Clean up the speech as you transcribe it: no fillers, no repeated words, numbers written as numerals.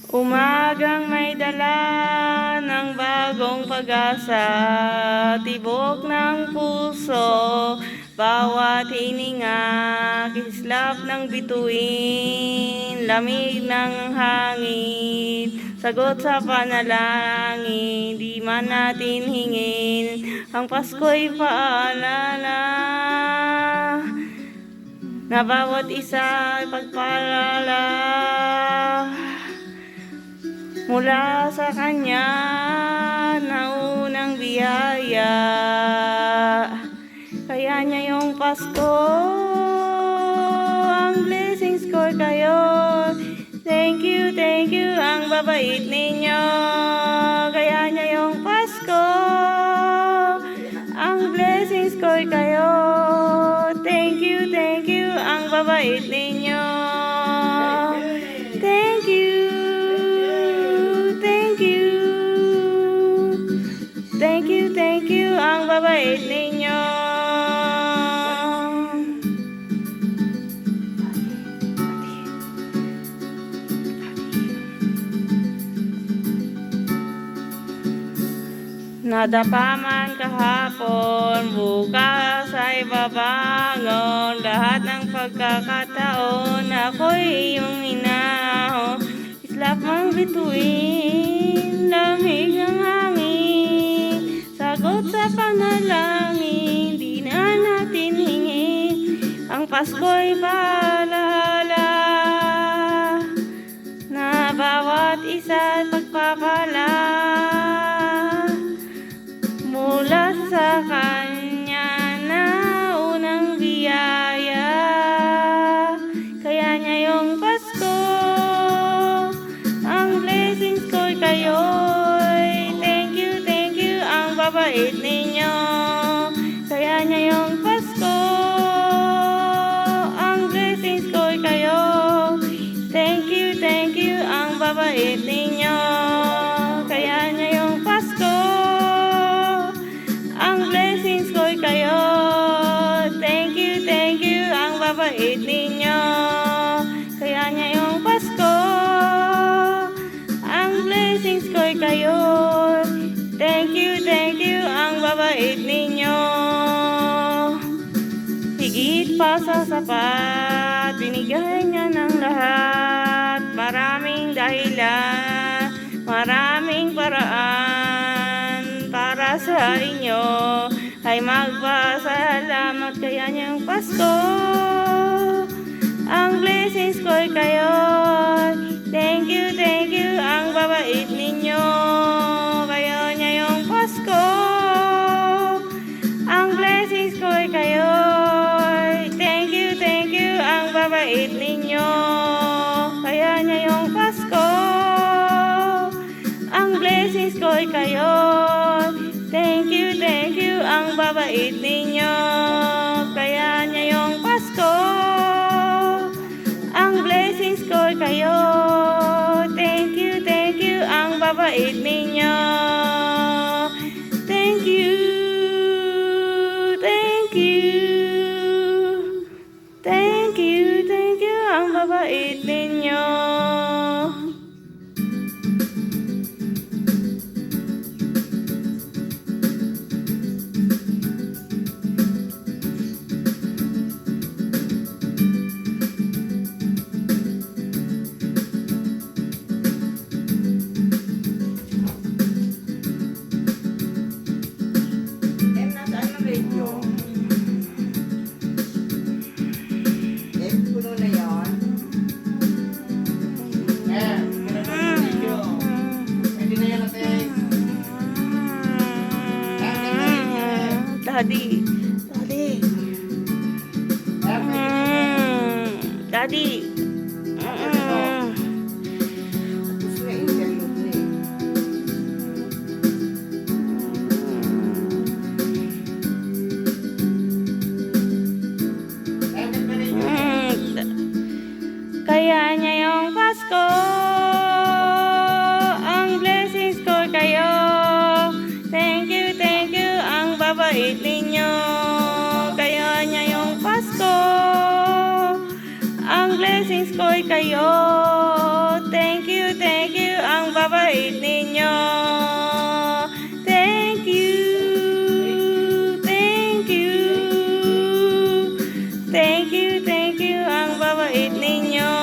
Umagang may dala ng bagong pag-asa, tibok ng puso, bawat hininga, kislap ng bituin, lamig ng hangin, sagot sa panalangin, di man natin hingin, ang Pasko'y paalala, na bawat isa ay pagpalala mula sa kanya na unang biyaya. Kaya niya yung Pasko, ang blessings ko kayo. Thank you, ang babait ninyo. Kaya niya yung Pasko, ang blessings ko kayo. Thank you, ang babait ninyo. Thank you. Thank you, ang babait ninyo. Nadapa man kahapon, bukas ay babangon. Lahat ng pagkakataon, ako'y iyong inahon. Islap mang bituin, lamig ng hangin, sagot sa panalangin, di na natin hingin, ang Pasko'y paalala, na bawat isa pagpapala, mula sa kanya na unang biyaya. Kaya niya yung Pasko, ang blessings ko'y kayo'y. Thank you, ang babait ninyo. Kaya niya yung Pasko, ang blessings ko'y kayo. Thank you, ang babait ninyo. Kaya niya yung Pasko, ang blessings ko'y kayo. Thank you, ang babait ninyo. Kaya niya yung Pasko, ang blessings ko'y kayo. Thank you, ang babait ninyo. Higit pa sa sapat, binigay niya ng lahat. Maraming dahilan, maraming paraan para sa inyo ay magpasalamat. Kaya niyang Pasko, ang blessings ko'y kayo. Thank you, ang babait ninyo. Kaya niya yung Pasko, ang blessings ko'y kayo. Thank you, ang babait ninyo. Kaya niya yung Pasko, ang blessings ko'y kayo. Thank you, ang babait ninyo. Kaya niya yung Pasko, ang blessings ko'y kayo. Thank you, ang babait ninyo. Thank you, ang babait ninyo. Daddy. Kaya niya yung Pasko, ang blessings ko kayo. Thank you, ang babait ninyo. Kaya niya yung Pasko, ang blessings ko'y kayo. Thank you, babait ninyo. Thank you. Thank you. Thank you, ang babait ninyo.